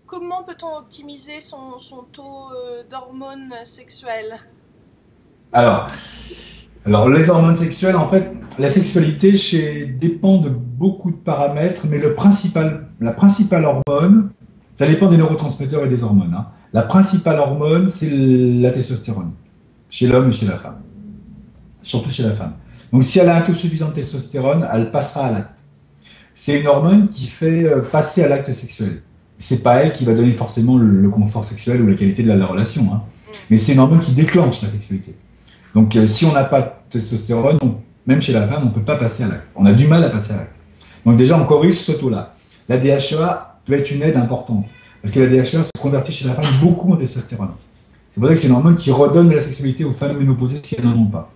Comment peut-on optimiser son taux d'hormones sexuelles? Alors, alors, les hormones sexuelles, en fait, la sexualité dépend de beaucoup de paramètres, mais la principale hormone, ça dépend des neurotransmetteurs et des hormones, hein. La principale hormone, c'est la testostérone, chez l'homme et chez la femme, surtout chez la femme. Donc, si elle a un taux suffisant de testostérone, elle passera à l'acte. C'est une hormone qui fait passer à l'acte sexuel. C'est pas elle qui va donner forcément le confort sexuel ou la qualité de la relation, hein. Mais c'est une hormone qui déclenche la sexualité. Donc, si on n'a pas de testostérone, même chez la femme, on ne peut pas passer à l'acte. On a du mal à passer à l'acte. Donc, déjà, on corrige ce taux-là. La DHEA peut être une aide importante. Parce que la DHEA se convertit chez la femme beaucoup en testostérone. C'est pour ça que c'est une hormone qui redonne de la sexualité aux femmes ménopausées si elles n'en ont pas.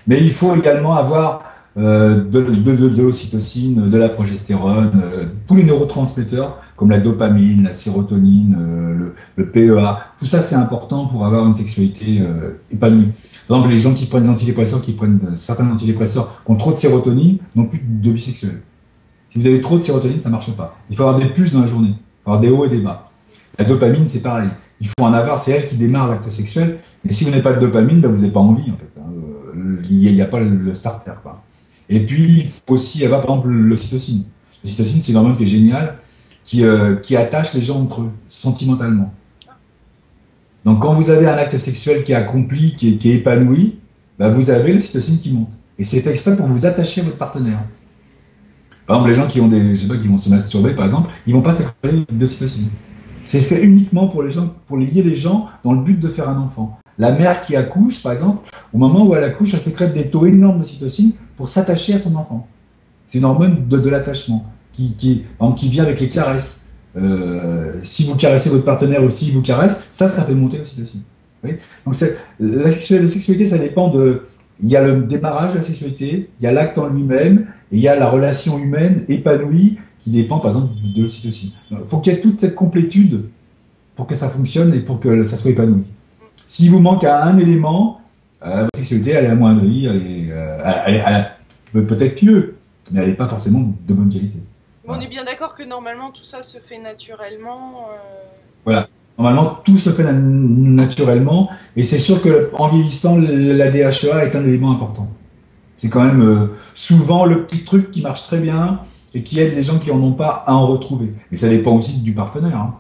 Mais il faut également avoir de l'ocytocine, de la progestérone, tous les neurotransmetteurs comme la dopamine, la sérotonine, le PEA. Tout ça, c'est important pour avoir une sexualité épanouie. Par exemple, les gens qui prennent des antidépresseurs, qui prennent certains antidépresseurs, qui ont trop de sérotonine, n'ont plus de vie sexuelle. Si vous avez trop de sérotonine, ça ne marche pas. Il faut avoir des pulses dans la journée. Il faut avoir des hauts et des bas. La dopamine, c'est pareil. Il faut en avoir, c'est elle qui démarre l'acte sexuel. Et si vous n'avez pas de dopamine, ben vous n'avez pas envie, en fait, hein. Il n'y a pas le starter, quoi. Et puis, il faut aussi avoir, par exemple, l'ocytocine. L'ocytocine, c'est une hormone qui est géniale, qui attache les gens entre eux, sentimentalement. Donc, quand vous avez un acte sexuel qui est accompli, qui est épanoui, ben vous avez l'ocytocine qui monte. Et c'est fait exprès pour vous attacher à votre partenaire. Par exemple, les gens qui ont je sais pas, qui vont se masturber, par exemple, ils vont pas s'accrocher d'ocytocine. C'est fait uniquement pour les gens, pour lier les gens dans le but de faire un enfant. La mère qui accouche, par exemple, au moment où elle accouche, elle sécrète des taux énormes d'ocytocine pour s'attacher à son enfant. C'est une hormone de l'attachement qui vient avec les caresses. Si vous caressez votre partenaire aussi, il vous caresse, ça fait monter l'ocytocine. Vous voyez. Donc la sexualité, ça dépend de. Il y a le démarrage de la sexualité, il y a l'acte en lui-même, et il y a la relation humaine épanouie qui dépend par exemple de l'ocytocine. Il faut qu'il y ait toute cette complétude pour que ça fonctionne et pour que ça soit épanoui. S'il vous manque un élément, votre sexualité elle est amoindrie, elle est peut-être mieux, mais elle n'est pas forcément de bonne qualité. On est Voilà. bien d'accord que normalement tout ça se fait naturellement. Voilà. Normalement, tout se fait naturellement, et c'est sûr qu'en vieillissant, la DHEA est un élément important. C'est quand même souvent le petit truc qui marche très bien et qui aide les gens qui en ont pas à en retrouver. Mais ça dépend aussi du partenaire, hein.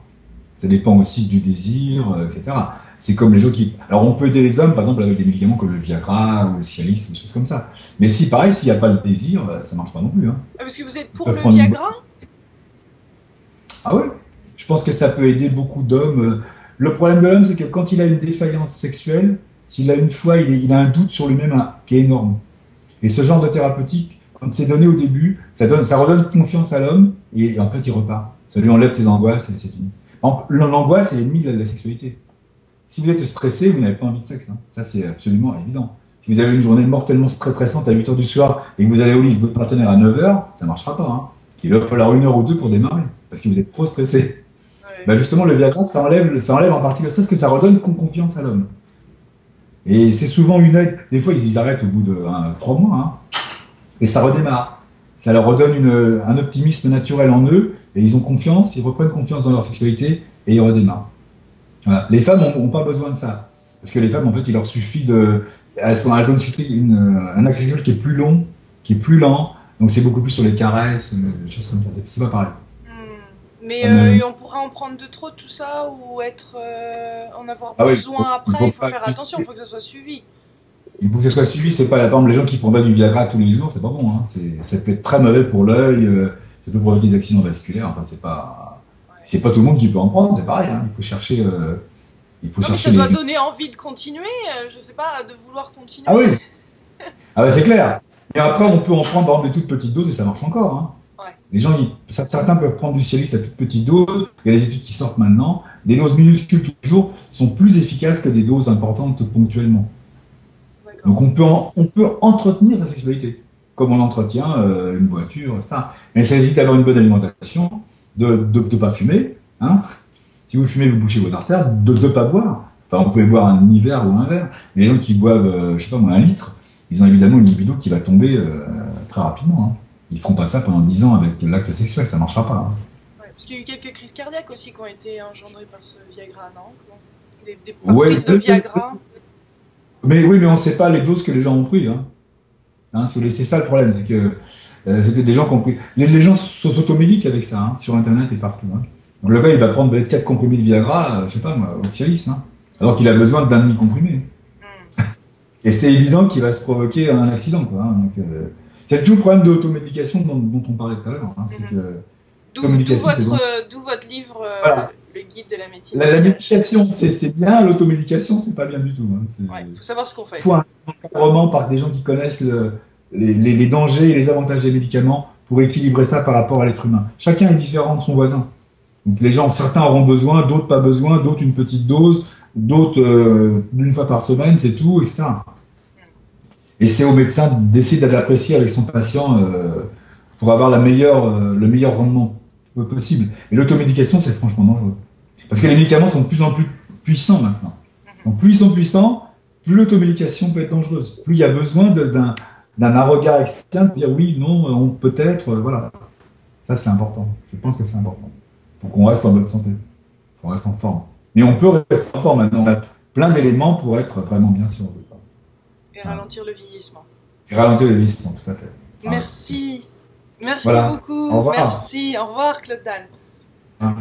Ça dépend aussi du désir, etc. C'est comme les gens qui. Alors on peut aider les hommes, par exemple, avec des médicaments comme le Viagra ou le Cialis, des choses comme ça. Mais si, pareil, s'il n'y a pas le désir, ça marche pas non plus, hein. Parce que vous êtes Ils pour peuvent le prendre une. Viagra? Ah ouais. Je pense que ça peut aider beaucoup d'hommes. Le problème de l'homme, c'est que quand il a une défaillance sexuelle, s'il a une foi, il a un doute sur lui-même qui est énorme. Et ce genre de thérapeutique, quand c'est donné au début, ça redonne confiance à l'homme et en fait il repart. Ça lui enlève ses angoisses et c'est fini. L'angoisse est l'ennemi de la sexualité. Si vous êtes stressé, vous n'avez pas envie de sexe, hein. Ça c'est absolument évident. Si vous avez une journée mortellement stressante à 8 heures du soir et que vous allez au lit avec votre partenaire à 9 heures, ça ne marchera pas, hein. Il va falloir 1 heure ou deux pour démarrer parce que vous êtes trop stressé. Ouais. Ben justement, le Viagra, ça enlève en partie le stress, que ça redonne confiance à l'homme. Et c'est souvent une aide. Des fois, ils arrêtent au bout de 3 mois, hein. Et ça redémarre. Ça leur redonne un optimisme naturel en eux, et ils ont confiance, ils reprennent confiance dans leur sexualité, et ils redémarrent. Voilà. Les femmes n'ont pas besoin de ça. Parce que les femmes, en fait, il leur suffit de. Elles ont suffit un acte sexuel qui est plus long, qui est plus lent, donc c'est beaucoup plus sur les caresses, des choses comme ça. C'est pas pareil. Mais Comme, on pourrait en prendre de trop tout ça ou en avoir ah oui, besoin il après. faut Il faut pas faire attention, il abuser. faut que ça soit suivi. Il faut que ce soit suivi, c'est pas la par exemple, les gens qui prennent du Viagra tous les jours, c'est pas bon, hein. Ça peut être très mauvais pour l'œil, ça peut provoquer des accidents vasculaires, enfin Ouais. c'est pas tout le monde qui peut en prendre, c'est pareil, hein. Il faut Non, mais ça chercher doit donner envie de continuer, je sais pas, de vouloir Ah continuer. oui, ah bah c'est clair. Et après, on peut en prendre par exemple, des toutes petites doses et ça marche encore, hein. Ouais. Les gens, certains peuvent prendre du Cialis à toute petite dose. Il y a des études qui sortent maintenant. Des doses minuscules tous les jours sont plus efficaces que des doses importantes ponctuellement. D'accord. Donc on peut entretenir sa sexualité, comme on entretient une voiture, ça. Mais il s'agit d'avoir une bonne alimentation, de ne pas fumer, hein. Si vous fumez, vous bouchez vos artères, de ne pas boire. Enfin, vous pouvez boire un hiver ou un verre. Mais les gens qui boivent, je sais pas moi, 1 litre, ils ont évidemment une libido qui va tomber très rapidement, hein. Ils feront pas ça pendant 10 ans avec l'acte sexuel, ça marchera pas, hein. Ouais. Parce qu'il y a eu quelques crises cardiaques aussi qui ont été engendrées par ce Viagra, non? Des Ouais, prises de Viagra. mais oui, mais on ne sait pas les doses que les gens ont pris. Hein. Hein, c'est ça le problème, c'est que des gens qui ont pris. Les gens s'automédiquent avec ça, hein, sur Internet et partout. Hein. Donc le gars, il va prendre peut-être 4 comprimés de Viagra, je sais pas moi, au Cialis, hein, alors qu'il a besoin d'un demi-comprimé. Et c'est évident qu'il va se provoquer un accident, quoi. Hein. Donc, c'est toujours le problème de l'automédication dont on parlait tout à l'heure. Hein, c'est que l'automédication, c'est bon. D'où votre livre, Voilà. le guide de la médecine. La médication, c'est bien, l'automédication, c'est pas bien du tout. Hein. Ouais, faut savoir ce qu'on fait. Il faut un encadrement par des gens qui connaissent les dangers et les avantages des médicaments pour équilibrer ça par rapport à l'être humain. Chacun est différent de son voisin. Donc les gens, certains auront besoin, d'autres pas besoin, d'autres une petite dose, d'autres une fois par semaine, c'est tout, etc. Et c'est au médecin d'essayer d'apprécier avec son patient pour avoir le meilleur rendement possible. Et l'automédication, c'est franchement dangereux. Parce que les médicaments sont de plus en plus puissants maintenant. Donc plus ils sont puissants, plus l'automédication peut être dangereuse. Plus il y a besoin d'un regard externe pour dire oui, non, on peut-être, voilà. Ça, c'est important. Je pense que c'est important. Pour qu'on reste en bonne santé. Qu'on reste en forme. Mais on peut rester en forme maintenant. On a plein d'éléments pour être vraiment bien si on veut. Et ralentir le vieillissement. Et ralentir le vieillissement, tout à fait. Merci. Merci voilà. beaucoup. Au revoir. Merci. Au revoir, Claude Dalle.